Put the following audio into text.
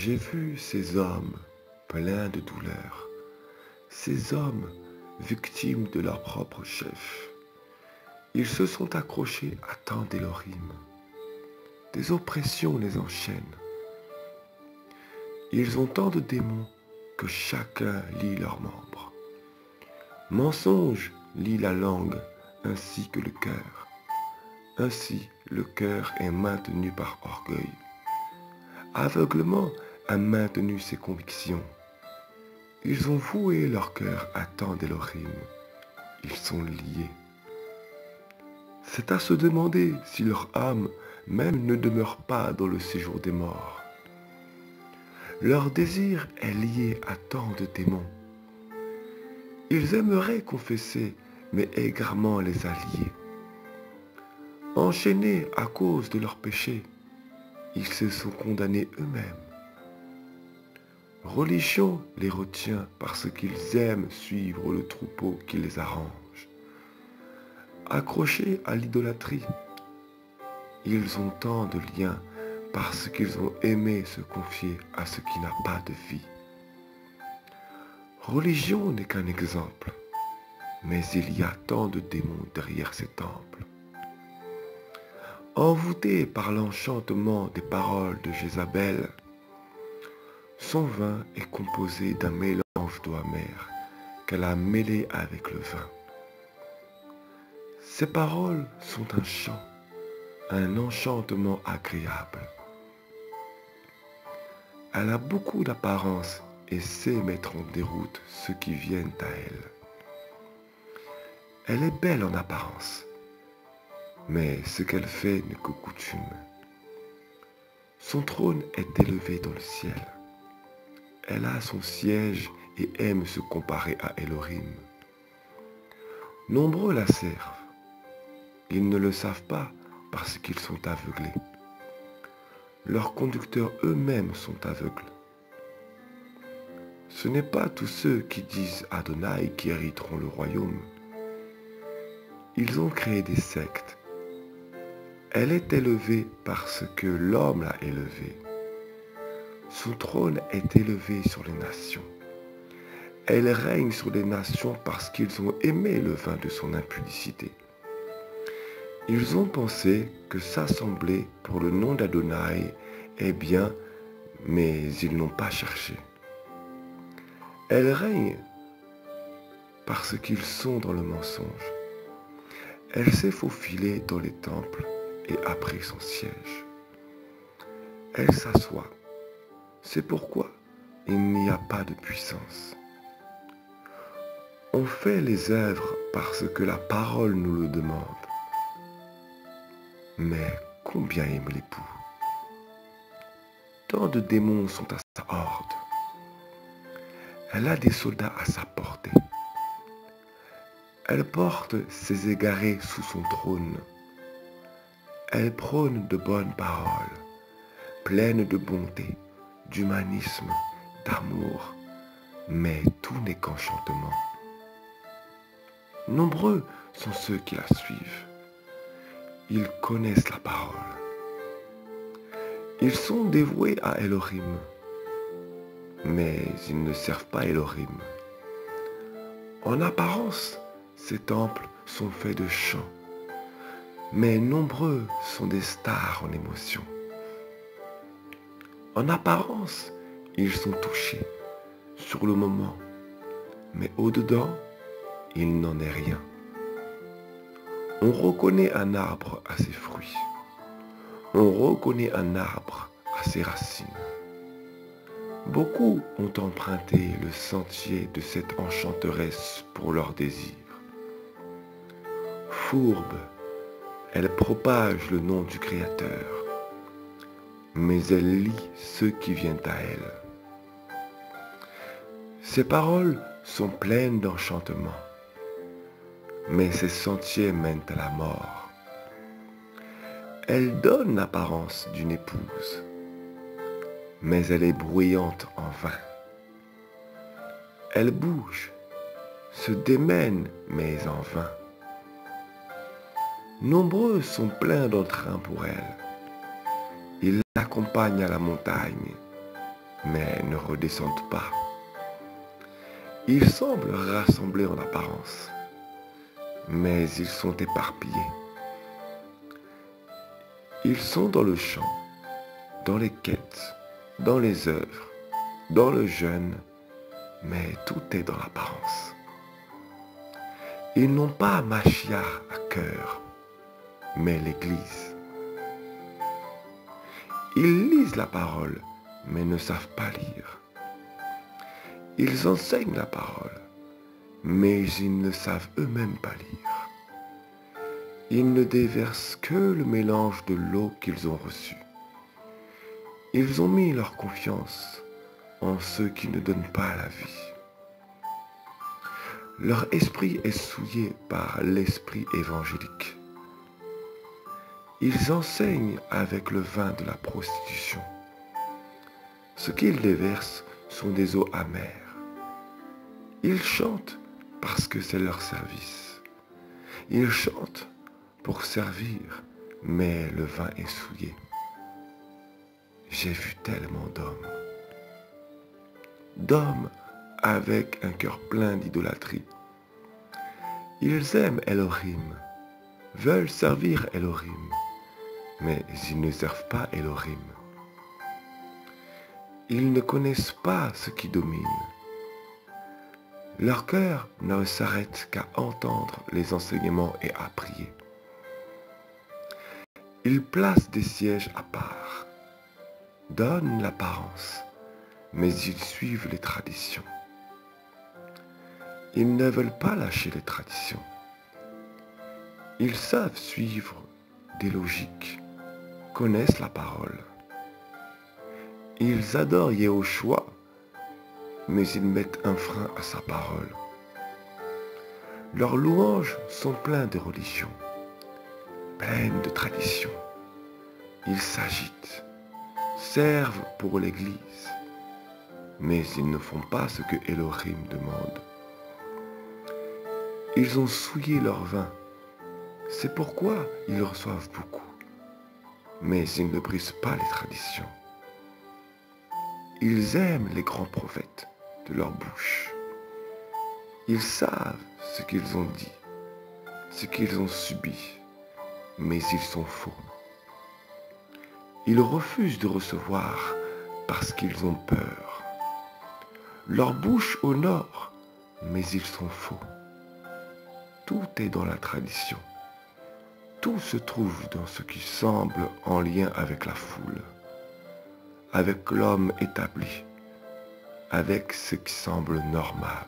J'ai vu ces hommes pleins de douleur, ces hommes victimes de leur propre chef. Ils se sont accrochés à tant d'Élohim. Des oppressions les enchaînent. Ils ont tant de démons que chacun lie leurs membres. Mensonge lie la langue ainsi que le cœur. Ainsi, le cœur est maintenu par orgueil. Aveuglement a maintenu ses convictions. Ils ont voué leur cœur à tant d'Élohim. Ils sont liés. C'est à se demander si leur âme même ne demeure pas dans le séjour des morts. Leur désir est lié à tant de démons. Ils aimeraient confesser, mais égarement les alliés. Enchaînés à cause de leurs péchés, ils se sont condamnés eux-mêmes. Religion les retient parce qu'ils aiment suivre le troupeau qui les arrange. Accrochés à l'idolâtrie, ils ont tant de liens parce qu'ils ont aimé se confier à ce qui n'a pas de vie. Religion n'est qu'un exemple, mais il y a tant de démons derrière ces temples. Envoûtés par l'enchantement des paroles de Jézabel, son vin est composé d'un mélange d'eau amère qu'elle a mêlé avec le vin. Ces paroles sont un chant, un enchantement agréable. Elle a beaucoup d'apparence et sait mettre en déroute ceux qui viennent à elle. Elle est belle en apparence, mais ce qu'elle fait n'est que coutume. Son trône est élevé dans le ciel. Elle a son siège et aime se comparer à Élohim. Nombreux la servent. Ils ne le savent pas parce qu'ils sont aveuglés. Leurs conducteurs eux-mêmes sont aveugles. Ce n'est pas tous ceux qui disent Adonai qui hériteront le royaume. Ils ont créé des sectes. Elle est élevée parce que l'homme l'a élevée. Son trône est élevé sur les nations. Elle règne sur les nations parce qu'ils ont aimé le vin de son impudicité. Ils ont pensé que s'assembler pour le nom d'Adonai est bien, mais ils n'ont pas cherché. Elle règne parce qu'ils sont dans le mensonge. Elle s'est faufilée dans les temples et a pris son siège. Elle s'assoit. C'est pourquoi il n'y a pas de puissance. On fait les œuvres parce que la parole nous le demande. Mais combien aime l'époux? Tant de démons sont à sa horde. Elle a des soldats à sa portée. Elle porte ses égarés sous son trône. Elle prône de bonnes paroles, pleines de bonté, d'humanisme, d'amour, mais tout n'est qu'enchantement. Nombreux sont ceux qui la suivent. Ils connaissent la parole. Ils sont dévoués à Élohim, mais ils ne servent pas Élohim. En apparence, ces temples sont faits de chants, mais nombreux sont des stars en émotion. En apparence, ils sont touchés sur le moment, mais au-dedans, il n'en est rien. On reconnaît un arbre à ses fruits. On reconnaît un arbre à ses racines. Beaucoup ont emprunté le sentier de cette enchanteresse pour leur désir. Fourbe, elle propage le nom du Créateur, mais elle lie ceux qui viennent à elle. Ses paroles sont pleines d'enchantement, mais ses sentiers mènent à la mort. Elle donne l'apparence d'une épouse, mais elle est bruyante en vain. Elle bouge, se démène, mais en vain. Nombreux sont pleins d'entrain pour elle. Ils l'accompagnent à la montagne, mais ne redescendent pas. Ils semblent rassemblés en apparence, mais ils sont éparpillés. Ils sont dans le chant, dans les quêtes, dans les œuvres, dans le jeûne, mais tout est dans l'apparence. Ils n'ont pas Mashiach à cœur, mais l'Église. Ils lisent la parole, mais ne savent pas lire. Ils enseignent la parole, mais ils ne savent eux-mêmes pas lire. Ils ne déversent que le mélange de l'eau qu'ils ont reçue. Ils ont mis leur confiance en ceux qui ne donnent pas la vie. Leur esprit est souillé par l'esprit évangélique. Ils enseignent avec le vin de la prostitution. Ce qu'ils déversent sont des eaux amères. Ils chantent parce que c'est leur service. Ils chantent pour servir, mais le vin est souillé. J'ai vu tellement d'hommes avec un cœur plein d'idolâtrie. Ils aiment Elohim, veulent servir Elohim, mais ils ne servent pas Elohim. Ils ne connaissent pas ce qui domine. Leur cœur ne s'arrête qu'à entendre les enseignements et à prier. Ils placent des sièges à part, donnent l'apparence, mais ils suivent les traditions. Ils ne veulent pas lâcher les traditions. Ils savent suivre des logiques, connaissent la parole. Ils adorent Yehoshua, mais ils mettent un frein à sa parole. Leurs louanges sont pleines de religion, pleines de traditions. Ils s'agitent, servent pour l'Église, mais ils ne font pas ce que Elohim demande. Ils ont souillé leur vin, c'est pourquoi ils reçoivent beaucoup, mais ils ne brisent pas les traditions. Ils aiment les grands prophètes de leur bouche. Ils savent ce qu'ils ont dit, ce qu'ils ont subi, mais ils sont faux. Ils refusent de recevoir parce qu'ils ont peur. Leur bouche honore, mais ils sont faux. Tout est dans la tradition. Tout se trouve dans ce qui semble en lien avec la foule, avec l'homme établi, avec ce qui semble normal.